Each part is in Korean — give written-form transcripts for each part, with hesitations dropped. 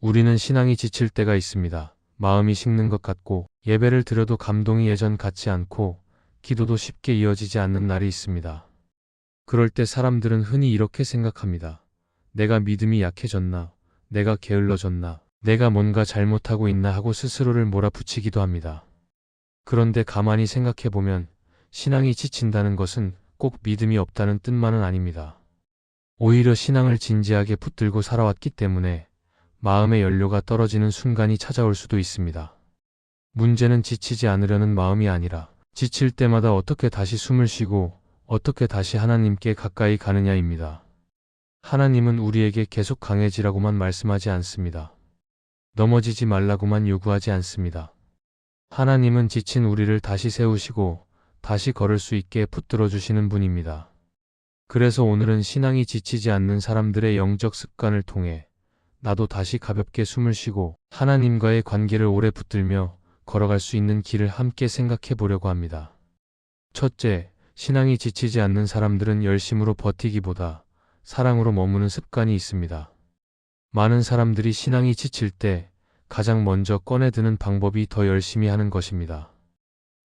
우리는 신앙이 지칠 때가 있습니다. 마음이 식는 것 같고 예배를 드려도 감동이 예전 같지 않고 기도도 쉽게 이어지지 않는 날이 있습니다. 그럴 때 사람들은 흔히 이렇게 생각합니다. 내가 믿음이 약해졌나? 내가 게을러졌나? 내가 뭔가 잘못하고 있나 하고 스스로를 몰아붙이기도 합니다. 그런데 가만히 생각해보면 신앙이 지친다는 것은 꼭 믿음이 없다는 뜻만은 아닙니다. 오히려 신앙을 진지하게 붙들고 살아왔기 때문에 마음의 연료가 떨어지는 순간이 찾아올 수도 있습니다. 문제는 지치지 않으려는 마음이 아니라 지칠 때마다 어떻게 다시 숨을 쉬고 어떻게 다시 하나님께 가까이 가느냐입니다. 하나님은 우리에게 계속 강해지라고만 말씀하지 않습니다. 넘어지지 말라고만 요구하지 않습니다. 하나님은 지친 우리를 다시 세우시고 다시 걸을 수 있게 붙들어 주시는 분입니다. 그래서 오늘은 신앙이 지치지 않는 사람들의 영적 습관을 통해 나도 다시 가볍게 숨을 쉬고 하나님과의 관계를 오래 붙들며 걸어갈 수 있는 길을 함께 생각해 보려고 합니다. 첫째, 신앙이 지치지 않는 사람들은 열심으로 버티기보다 사랑으로 머무는 습관이 있습니다. 많은 사람들이 신앙이 지칠 때 가장 먼저 꺼내드는 방법이 더 열심히 하는 것입니다.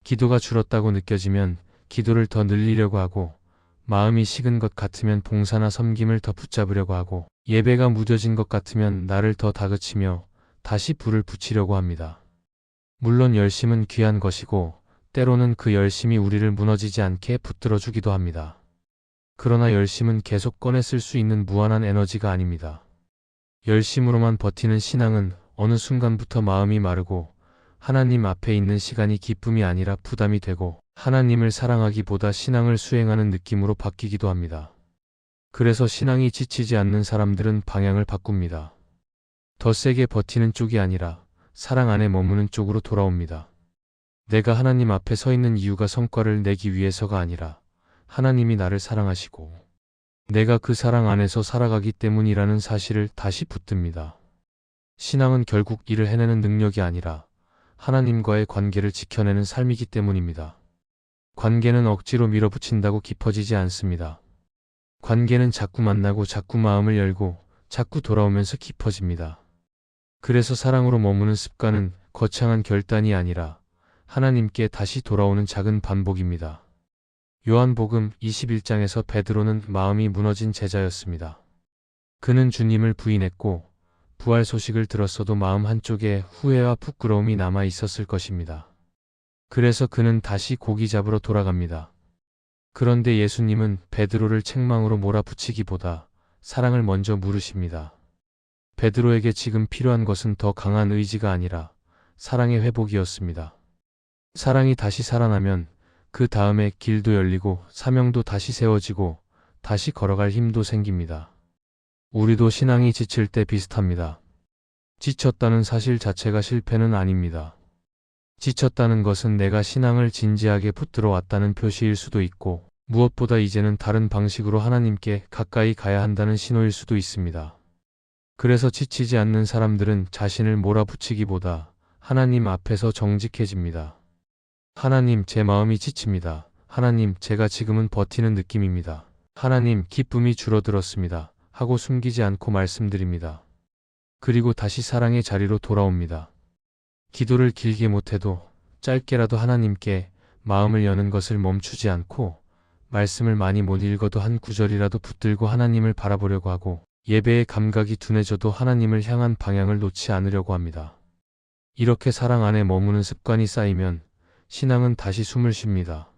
기도가 줄었다고 느껴지면 기도를 더 늘리려고 하고, 마음이 식은 것 같으면 봉사나 섬김을 더 붙잡으려고 하고, 예배가 무뎌진 것 같으면 나를 더 다그치며 다시 불을 붙이려고 합니다. 물론 열심은 귀한 것이고 때로는 그 열심이 우리를 무너지지 않게 붙들어주기도 합니다. 그러나 열심은 계속 꺼내 쓸 수 있는 무한한 에너지가 아닙니다. 열심으로만 버티는 신앙은 어느 순간부터 마음이 마르고 하나님 앞에 있는 시간이 기쁨이 아니라 부담이 되고 하나님을 사랑하기보다 신앙을 수행하는 느낌으로 바뀌기도 합니다. 그래서 신앙이 지치지 않는 사람들은 방향을 바꿉니다. 더 세게 버티는 쪽이 아니라 사랑 안에 머무는 쪽으로 돌아옵니다. 내가 하나님 앞에 서 있는 이유가 성과를 내기 위해서가 아니라 하나님이 나를 사랑하시고 내가 그 사랑 안에서 살아가기 때문이라는 사실을 다시 붙듭니다. 신앙은 결국 일을 해내는 능력이 아니라 하나님과의 관계를 지켜내는 삶이기 때문입니다. 관계는 억지로 밀어붙인다고 깊어지지 않습니다. 관계는 자꾸 만나고 자꾸 마음을 열고 자꾸 돌아오면서 깊어집니다. 그래서 사랑으로 머무는 습관은 거창한 결단이 아니라 하나님께 다시 돌아오는 작은 반복입니다. 요한복음 21장에서 베드로는 마음이 무너진 제자였습니다. 그는 주님을 부인했고 부활 소식을 들었어도 마음 한쪽에 후회와 부끄러움이 남아 있었을 것입니다. 그래서 그는 다시 고기 잡으러 돌아갑니다. 그런데 예수님은 베드로를 책망으로 몰아붙이기보다 사랑을 먼저 물으십니다. 베드로에게 지금 필요한 것은 더 강한 의지가 아니라 사랑의 회복이었습니다. 사랑이 다시 살아나면 그 다음에 길도 열리고 사명도 다시 세워지고 다시 걸어갈 힘도 생깁니다. 우리도 신앙이 지칠 때 비슷합니다. 지쳤다는 사실 자체가 실패는 아닙니다. 지쳤다는 것은 내가 신앙을 진지하게 붙들어 왔다는 표시일 수도 있고 무엇보다 이제는 다른 방식으로 하나님께 가까이 가야 한다는 신호일 수도 있습니다. 그래서 지치지 않는 사람들은 자신을 몰아붙이기보다 하나님 앞에서 정직해집니다. 하나님, 제 마음이 지칩니다. 하나님, 제가 지금은 버티는 느낌입니다. 하나님, 기쁨이 줄어들었습니다. 하고 숨기지 않고 말씀드립니다. 그리고 다시 사랑의 자리로 돌아옵니다. 기도를 길게 못해도 짧게라도 하나님께 마음을 여는 것을 멈추지 않고 말씀을 많이 못 읽어도 한 구절이라도 붙들고 하나님을 바라보려고 하고 예배의 감각이 둔해져도 하나님을 향한 방향을 놓지 않으려고 합니다. 이렇게 사랑 안에 머무는 습관이 쌓이면 신앙은 다시 숨을 쉽니다.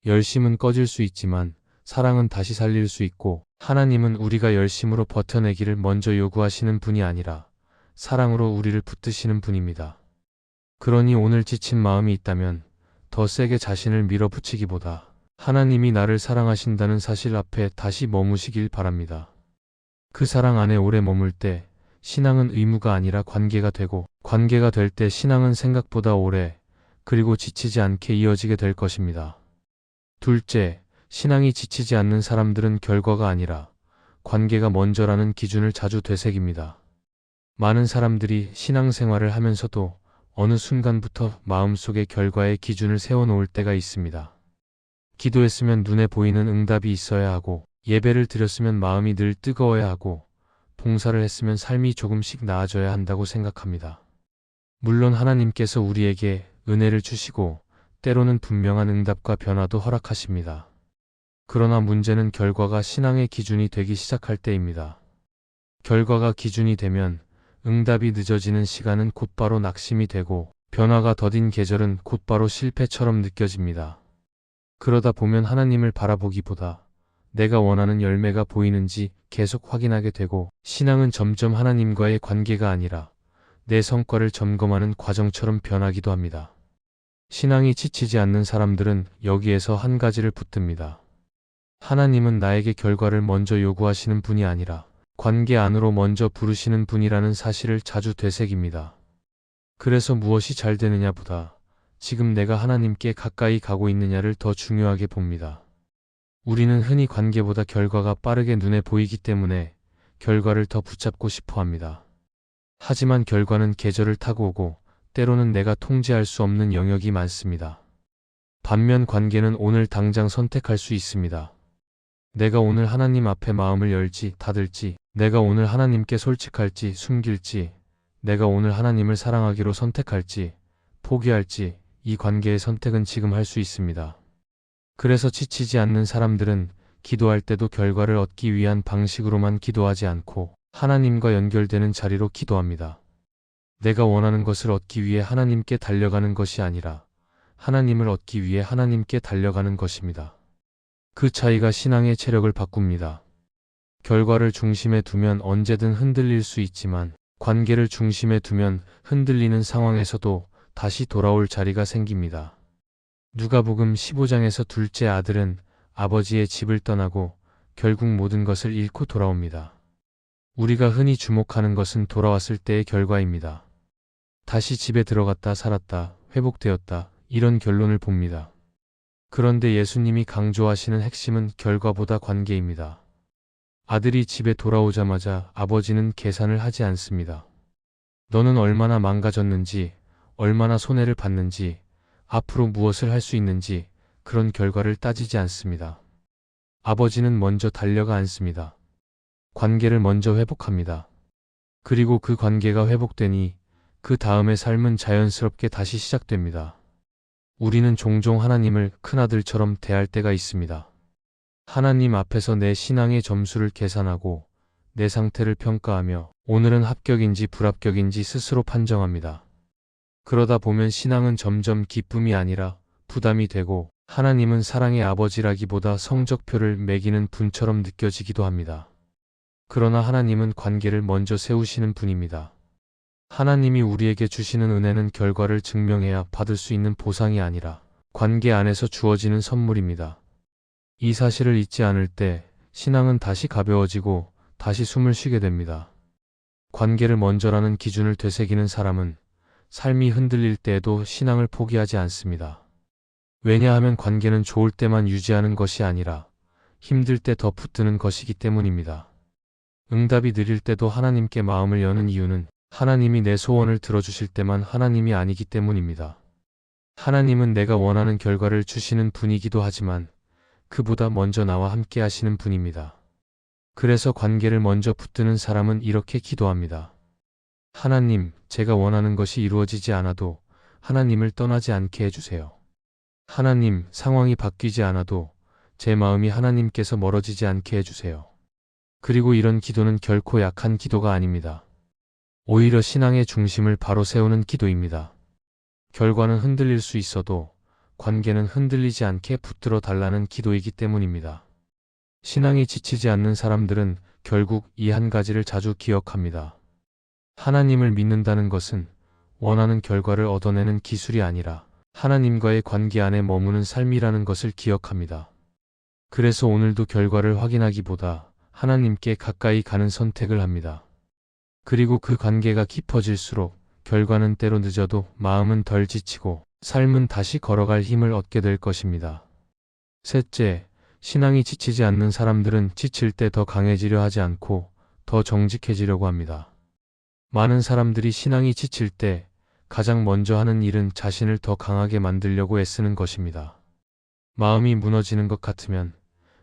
열심은 꺼질 수 있지만 사랑은 다시 살릴 수 있고 하나님은 우리가 열심으로 버텨내기를 먼저 요구하시는 분이 아니라 사랑으로 우리를 붙드시는 분입니다. 그러니 오늘 지친 마음이 있다면 더 세게 자신을 밀어붙이기보다 하나님이 나를 사랑하신다는 사실 앞에 다시 머무시길 바랍니다. 그 사랑 안에 오래 머물 때 신앙은 의무가 아니라 관계가 되고 관계가 될 때 신앙은 생각보다 오래 그리고 지치지 않게 이어지게 될 것입니다. 둘째, 신앙이 지치지 않는 사람들은 결과가 아니라 관계가 먼저라는 기준을 자주 되새깁니다. 많은 사람들이 신앙생활을 하면서도 어느 순간부터 마음속에 결과의 기준을 세워놓을 때가 있습니다. 기도했으면 눈에 보이는 응답이 있어야 하고 예배를 드렸으면 마음이 늘 뜨거워야 하고 봉사를 했으면 삶이 조금씩 나아져야 한다고 생각합니다. 물론 하나님께서 우리에게 은혜를 주시고 때로는 분명한 응답과 변화도 허락하십니다. 그러나 문제는 결과가 신앙의 기준이 되기 시작할 때입니다. 결과가 기준이 되면 응답이 늦어지는 시간은 곧바로 낙심이 되고 변화가 더딘 계절은 곧바로 실패처럼 느껴집니다. 그러다 보면 하나님을 바라보기보다 내가 원하는 열매가 보이는지 계속 확인하게 되고 신앙은 점점 하나님과의 관계가 아니라 내 성과를 점검하는 과정처럼 변하기도 합니다. 신앙이 지치지 않는 사람들은 여기에서 한 가지를 붙듭니다. 하나님은 나에게 결과를 먼저 요구하시는 분이 아니라 관계 안으로 먼저 부르시는 분이라는 사실을 자주 되새깁니다. 그래서 무엇이 잘 되느냐보다 지금 내가 하나님께 가까이 가고 있느냐를 더 중요하게 봅니다. 우리는 흔히 관계보다 결과가 빠르게 눈에 보이기 때문에 결과를 더 붙잡고 싶어 합니다. 하지만 결과는 계절을 타고 오고 때로는 내가 통제할 수 없는 영역이 많습니다. 반면 관계는 오늘 당장 선택할 수 있습니다. 내가 오늘 하나님 앞에 마음을 열지 닫을지, 내가 오늘 하나님께 솔직할지 숨길지, 내가 오늘 하나님을 사랑하기로 선택할지 포기할지, 이 관계의 선택은 지금 할 수 있습니다. 그래서 지치지 않는 사람들은 기도할 때도 결과를 얻기 위한 방식으로만 기도하지 않고 하나님과 연결되는 자리로 기도합니다. 내가 원하는 것을 얻기 위해 하나님께 달려가는 것이 아니라 하나님을 얻기 위해 하나님께 달려가는 것입니다. 그 차이가 신앙의 체력을 바꿉니다. 결과를 중심에 두면 언제든 흔들릴 수 있지만 관계를 중심에 두면 흔들리는 상황에서도 다시 돌아올 자리가 생깁니다. 누가복음 15장에서 둘째 아들은 아버지의 집을 떠나고 결국 모든 것을 잃고 돌아옵니다. 우리가 흔히 주목하는 것은 돌아왔을 때의 결과입니다. 다시 집에 들어갔다 살았다, 회복되었다, 이런 결론을 봅니다. 그런데 예수님이 강조하시는 핵심은 결과보다 관계입니다. 아들이 집에 돌아오자마자 아버지는 계산을 하지 않습니다. 너는 얼마나 망가졌는지, 얼마나 손해를 봤는지, 앞으로 무엇을 할 수 있는지 그런 결과를 따지지 않습니다. 아버지는 먼저 달려가 앉습니다. 관계를 먼저 회복합니다. 그리고 그 관계가 회복되니 그 다음의 삶은 자연스럽게 다시 시작됩니다. 우리는 종종 하나님을 큰아들처럼 대할 때가 있습니다. 하나님 앞에서 내 신앙의 점수를 계산하고 내 상태를 평가하며 오늘은 합격인지 불합격인지 스스로 판정합니다. 그러다 보면 신앙은 점점 기쁨이 아니라 부담이 되고 하나님은 사랑의 아버지라기보다 성적표를 매기는 분처럼 느껴지기도 합니다. 그러나 하나님은 관계를 먼저 세우시는 분입니다. 하나님이 우리에게 주시는 은혜는 결과를 증명해야 받을 수 있는 보상이 아니라 관계 안에서 주어지는 선물입니다. 이 사실을 잊지 않을 때 신앙은 다시 가벼워지고 다시 숨을 쉬게 됩니다. 관계를 먼저라는 기준을 되새기는 사람은 삶이 흔들릴 때에도 신앙을 포기하지 않습니다. 왜냐하면 관계는 좋을 때만 유지하는 것이 아니라 힘들 때 더 붙드는 것이기 때문입니다. 응답이 느릴 때도 하나님께 마음을 여는 이유는 하나님이 내 소원을 들어주실 때만 하나님이 아니기 때문입니다. 하나님은 내가 원하는 결과를 주시는 분이기도 하지만 그보다 먼저 나와 함께 하시는 분입니다. 그래서 관계를 먼저 붙드는 사람은 이렇게 기도합니다. 하나님, 제가 원하는 것이 이루어지지 않아도 하나님을 떠나지 않게 해주세요. 하나님, 상황이 바뀌지 않아도 제 마음이 하나님께서 멀어지지 않게 해주세요. 그리고 이런 기도는 결코 약한 기도가 아닙니다. 오히려 신앙의 중심을 바로 세우는 기도입니다. 결과는 흔들릴 수 있어도 관계는 흔들리지 않게 붙들어 달라는 기도이기 때문입니다. 신앙이 지치지 않는 사람들은 결국 이 한 가지를 자주 기억합니다. 하나님을 믿는다는 것은 원하는 결과를 얻어내는 기술이 아니라 하나님과의 관계 안에 머무는 삶이라는 것을 기억합니다. 그래서 오늘도 결과를 확인하기보다 하나님께 가까이 가는 선택을 합니다. 그리고 그 관계가 깊어질수록 결과는 때로 늦어도 마음은 덜 지치고 삶은 다시 걸어갈 힘을 얻게 될 것입니다. 셋째, 신앙이 지치지 않는 사람들은 지칠 때 더 강해지려 하지 않고 더 정직해지려고 합니다. 많은 사람들이 신앙이 지칠 때 가장 먼저 하는 일은 자신을 더 강하게 만들려고 애쓰는 것입니다. 마음이 무너지는 것 같으면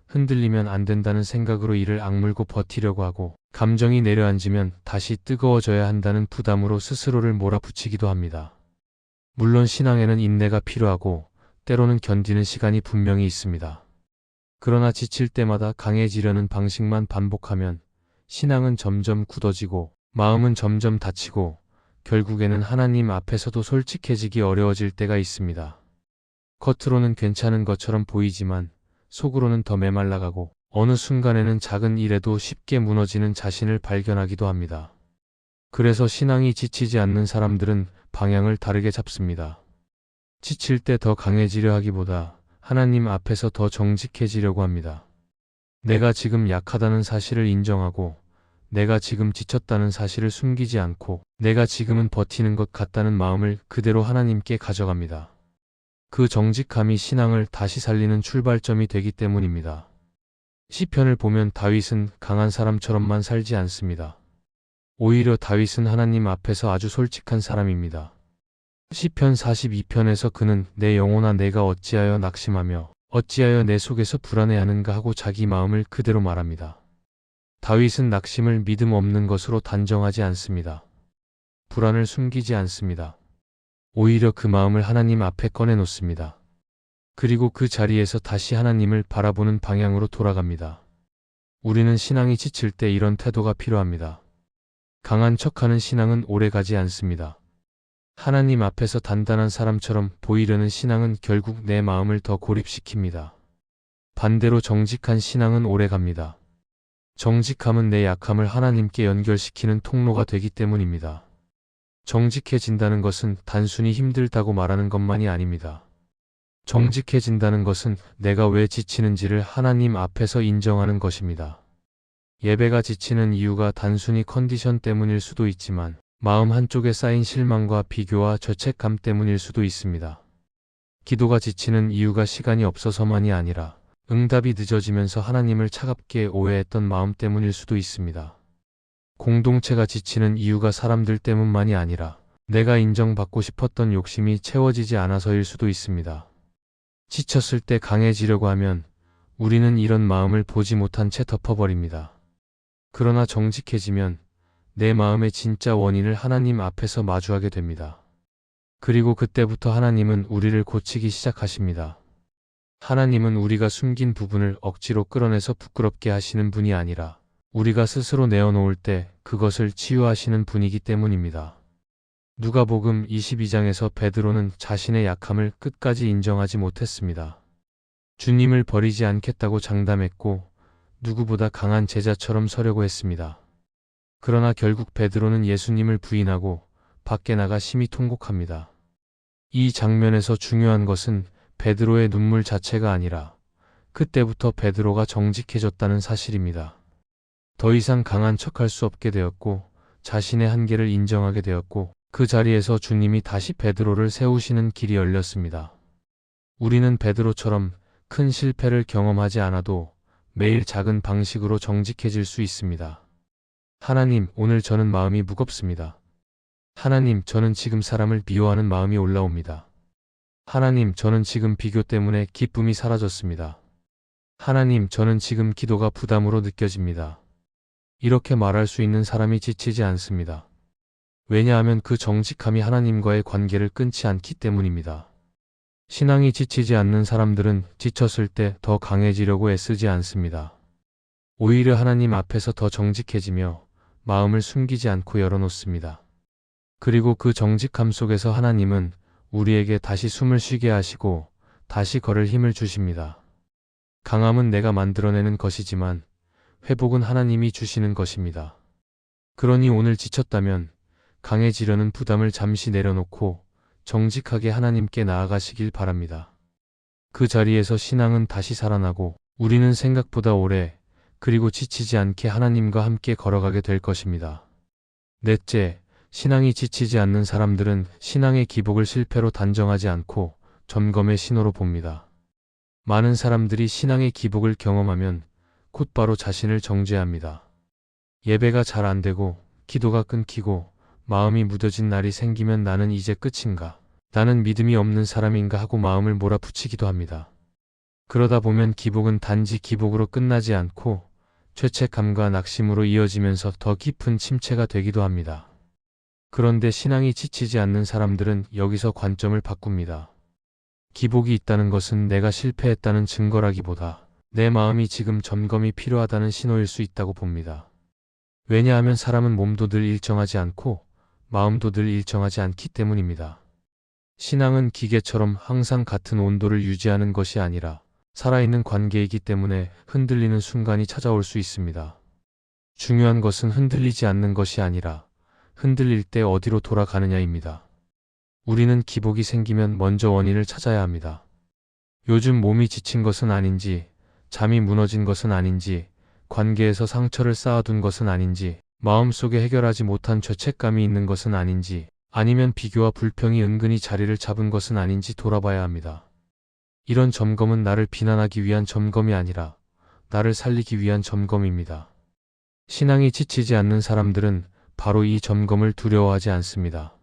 흔들리면 안 된다는 생각으로 이를 악물고 버티려고 하고 감정이 내려앉으면 다시 뜨거워져야 한다는 부담으로 스스로를 몰아붙이기도 합니다. 물론 신앙에는 인내가 필요하고 때로는 견디는 시간이 분명히 있습니다. 그러나 지칠 때마다 강해지려는 방식만 반복하면 신앙은 점점 굳어지고 마음은 점점 다치고 결국에는 하나님 앞에서도 솔직해지기 어려워질 때가 있습니다. 겉으로는 괜찮은 것처럼 보이지만 속으로는 더 메말라가고 어느 순간에는 작은 일에도 쉽게 무너지는 자신을 발견하기도 합니다. 그래서 신앙이 지치지 않는 사람들은 방향을 다르게 잡습니다. 지칠 때 더 강해지려 하기보다 하나님 앞에서 더 정직해지려고 합니다. 내가 지금 약하다는 사실을 인정하고 내가 지금 지쳤다는 사실을 숨기지 않고 내가 지금은 버티는 것 같다는 마음을 그대로 하나님께 가져갑니다. 그 정직함이 신앙을 다시 살리는 출발점이 되기 때문입니다. 시편을 보면 다윗은 강한 사람처럼만 살지 않습니다. 오히려 다윗은 하나님 앞에서 아주 솔직한 사람입니다. 시편 42편에서 그는 내 영혼아 내가 어찌하여 낙심하며 어찌하여 내 속에서 불안해하는가 하고 자기 마음을 그대로 말합니다. 다윗은 낙심을 믿음 없는 것으로 단정하지 않습니다. 불안을 숨기지 않습니다. 오히려 그 마음을 하나님 앞에 꺼내놓습니다. 그리고 그 자리에서 다시 하나님을 바라보는 방향으로 돌아갑니다. 우리는 신앙이 지칠 때 이런 태도가 필요합니다. 강한 척하는 신앙은 오래가지 않습니다. 하나님 앞에서 단단한 사람처럼 보이려는 신앙은 결국 내 마음을 더 고립시킵니다. 반대로 정직한 신앙은 오래갑니다. 정직함은 내 약함을 하나님께 연결시키는 통로가 되기 때문입니다. 정직해진다는 것은 단순히 힘들다고 말하는 것만이 아닙니다. 정직해진다는 것은 내가 왜 지치는지를 하나님 앞에서 인정하는 것입니다. 예배가 지치는 이유가 단순히 컨디션 때문일 수도 있지만 마음 한쪽에 쌓인 실망과 비교와 죄책감 때문일 수도 있습니다. 기도가 지치는 이유가 시간이 없어서만이 아니라 응답이 늦어지면서 하나님을 차갑게 오해했던 마음 때문일 수도 있습니다. 공동체가 지치는 이유가 사람들 때문만이 아니라 내가 인정받고 싶었던 욕심이 채워지지 않아서일 수도 있습니다. 지쳤을 때 강해지려고 하면 우리는 이런 마음을 보지 못한 채 덮어버립니다. 그러나 정직해지면 내 마음의 진짜 원인을 하나님 앞에서 마주하게 됩니다. 그리고 그때부터 하나님은 우리를 고치기 시작하십니다. 하나님은 우리가 숨긴 부분을 억지로 끌어내서 부끄럽게 하시는 분이 아니라 우리가 스스로 내어놓을 때 그것을 치유하시는 분이기 때문입니다. 누가복음 22장에서 베드로는 자신의 약함을 끝까지 인정하지 못했습니다. 주님을 버리지 않겠다고 장담했고 누구보다 강한 제자처럼 서려고 했습니다. 그러나 결국 베드로는 예수님을 부인하고 밖에 나가 심히 통곡합니다. 이 장면에서 중요한 것은 베드로의 눈물 자체가 아니라 그때부터 베드로가 정직해졌다는 사실입니다. 더 이상 강한 척할 수 없게 되었고 자신의 한계를 인정하게 되었고 그 자리에서 주님이 다시 베드로를 세우시는 길이 열렸습니다. 우리는 베드로처럼 큰 실패를 경험하지 않아도 매일 작은 방식으로 정직해질 수 있습니다. 하나님, 오늘 저는 마음이 무겁습니다. 하나님, 저는 지금 사람을 미워하는 마음이 올라옵니다. 하나님, 저는 지금 비교 때문에 기쁨이 사라졌습니다. 하나님, 저는 지금 기도가 부담으로 느껴집니다. 이렇게 말할 수 있는 사람이 지치지 않습니다. 왜냐하면 그 정직함이 하나님과의 관계를 끊지 않기 때문입니다. 신앙이 지치지 않는 사람들은 지쳤을 때 더 강해지려고 애쓰지 않습니다. 오히려 하나님 앞에서 더 정직해지며 마음을 숨기지 않고 열어놓습니다. 그리고 그 정직함 속에서 하나님은 우리에게 다시 숨을 쉬게 하시고 다시 걸을 힘을 주십니다. 강함은 내가 만들어내는 것이지만 회복은 하나님이 주시는 것입니다. 그러니 오늘 지쳤다면 강해지려는 부담을 잠시 내려놓고 정직하게 하나님께 나아가시길 바랍니다. 그 자리에서 신앙은 다시 살아나고 우리는 생각보다 오래 그리고 지치지 않게 하나님과 함께 걸어가게 될 것입니다. 넷째, 신앙이 지치지 않는 사람들은 신앙의 기복을 실패로 단정하지 않고 점검의 신호로 봅니다. 많은 사람들이 신앙의 기복을 경험하면 곧바로 자신을 정죄합니다. 예배가 잘 안 되고 기도가 끊기고 마음이 무뎌진 날이 생기면 나는 이제 끝인가? 나는 믿음이 없는 사람인가 하고 마음을 몰아붙이기도 합니다. 그러다 보면 기복은 단지 기복으로 끝나지 않고 죄책감과 낙심으로 이어지면서 더 깊은 침체가 되기도 합니다. 그런데 신앙이 지치지 않는 사람들은 여기서 관점을 바꿉니다. 기복이 있다는 것은 내가 실패했다는 증거라기보다 내 마음이 지금 점검이 필요하다는 신호일 수 있다고 봅니다. 왜냐하면 사람은 몸도 늘 일정하지 않고 마음도 늘 일정하지 않기 때문입니다. 신앙은 기계처럼 항상 같은 온도를 유지하는 것이 아니라 살아있는 관계이기 때문에 흔들리는 순간이 찾아올 수 있습니다. 중요한 것은 흔들리지 않는 것이 아니라 흔들릴 때 어디로 돌아가느냐입니다. 우리는 기복이 생기면 먼저 원인을 찾아야 합니다. 요즘 몸이 지친 것은 아닌지, 잠이 무너진 것은 아닌지, 관계에서 상처를 쌓아둔 것은 아닌지, 마음속에 해결하지 못한 죄책감이 있는 것은 아닌지, 아니면 비교와 불평이 은근히 자리를 잡은 것은 아닌지 돌아봐야 합니다. 이런 점검은 나를 비난하기 위한 점검이 아니라 나를 살리기 위한 점검입니다. 신앙이 지치지 않는 사람들은 바로 이 점검을 두려워하지 않습니다.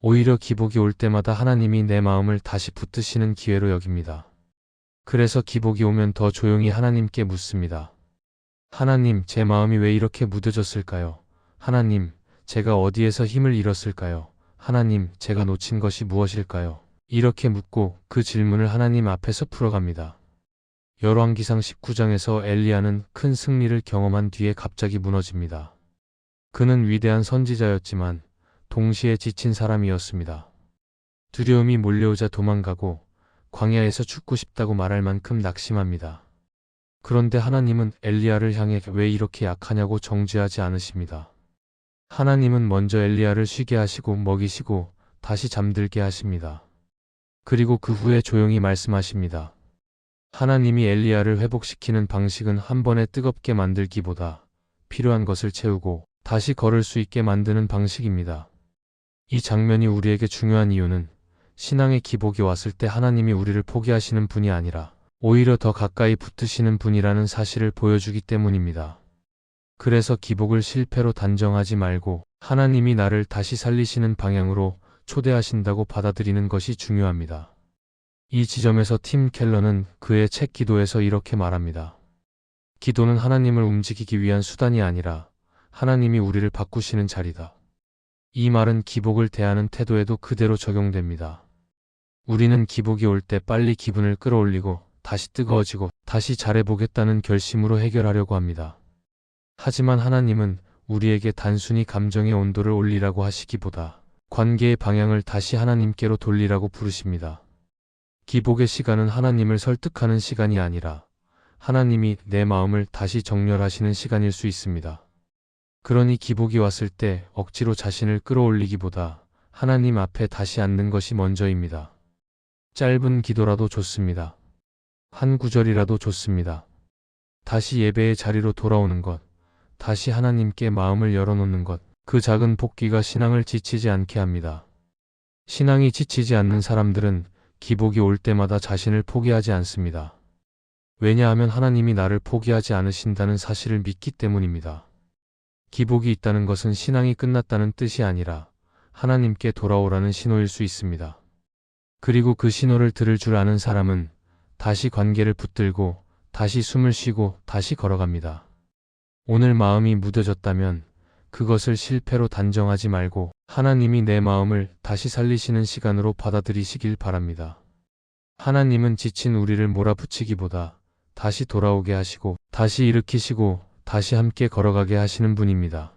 오히려 기복이 올 때마다 하나님이 내 마음을 다시 붙드시는 기회로 여깁니다. 그래서 기복이 오면 더 조용히 하나님께 묻습니다. 하나님, 제 마음이 왜 이렇게 무뎌졌을까요? 하나님, 제가 어디에서 힘을 잃었을까요? 하나님, 제가 놓친 것이 무엇일까요? 이렇게 묻고 그 질문을 하나님 앞에서 풀어갑니다. 열왕기상 19장에서 엘리야는 큰 승리를 경험한 뒤에 갑자기 무너집니다. 그는 위대한 선지자였지만 동시에 지친 사람이었습니다. 두려움이 몰려오자 도망가고 광야에서 죽고 싶다고 말할 만큼 낙심합니다. 그런데 하나님은 엘리야를 향해 왜 이렇게 약하냐고 정죄하지 않으십니다. 하나님은 먼저 엘리야를 쉬게 하시고 먹이시고 다시 잠들게 하십니다. 그리고 그 후에 조용히 말씀하십니다. 하나님이 엘리야를 회복시키는 방식은 한 번에 뜨겁게 만들기보다 필요한 것을 채우고 다시 걸을 수 있게 만드는 방식입니다. 이 장면이 우리에게 중요한 이유는 신앙의 기복이 왔을 때 하나님이 우리를 포기하시는 분이 아니라 오히려 더 가까이 붙으시는 분이라는 사실을 보여주기 때문입니다. 그래서 기복을 실패로 단정하지 말고 하나님이 나를 다시 살리시는 방향으로 초대하신다고 받아들이는 것이 중요합니다. 이 지점에서 팀 켈러는 그의 책 기도에서 이렇게 말합니다. 기도는 하나님을 움직이기 위한 수단이 아니라 하나님이 우리를 바꾸시는 자리다. 이 말은 기복을 대하는 태도에도 그대로 적용됩니다. 우리는 기복이 올 때 빨리 기분을 끌어올리고 다시 뜨거워지고 다시 잘해보겠다는 결심으로 해결하려고 합니다. 하지만 하나님은 우리에게 단순히 감정의 온도를 올리라고 하시기보다 관계의 방향을 다시 하나님께로 돌리라고 부르십니다. 기복의 시간은 하나님을 설득하는 시간이 아니라 하나님이 내 마음을 다시 정렬하시는 시간일 수 있습니다. 그러니 기복이 왔을 때 억지로 자신을 끌어올리기보다 하나님 앞에 다시 앉는 것이 먼저입니다. 짧은 기도라도 좋습니다. 한 구절이라도 좋습니다. 다시 예배의 자리로 돌아오는 것, 다시 하나님께 마음을 열어놓는 것, 그 작은 복귀가 신앙을 지치지 않게 합니다. 신앙이 지치지 않는 사람들은 기복이 올 때마다 자신을 포기하지 않습니다. 왜냐하면 하나님이 나를 포기하지 않으신다는 사실을 믿기 때문입니다. 기복이 있다는 것은 신앙이 끝났다는 뜻이 아니라 하나님께 돌아오라는 신호일 수 있습니다. 그리고 그 신호를 들을 줄 아는 사람은 다시 관계를 붙들고 다시 숨을 쉬고 다시 걸어갑니다. 오늘 마음이 무뎌졌다면 그것을 실패로 단정하지 말고 하나님이 내 마음을 다시 살리시는 시간으로 받아들이시길 바랍니다. 하나님은 지친 우리를 몰아붙이기보다 다시 돌아오게 하시고 다시 일으키시고 다시 함께 걸어가게 하시는 분입니다.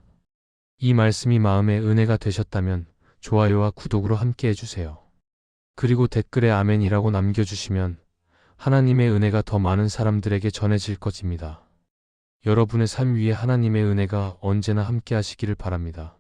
이 말씀이 마음의 은혜가 되셨다면 좋아요와 구독으로 함께 해주세요. 그리고 댓글에 아멘이라고 남겨주시면 하나님의 은혜가 더 많은 사람들에게 전해질 것입니다. 여러분의 삶 위에 하나님의 은혜가 언제나 함께 하시기를 바랍니다.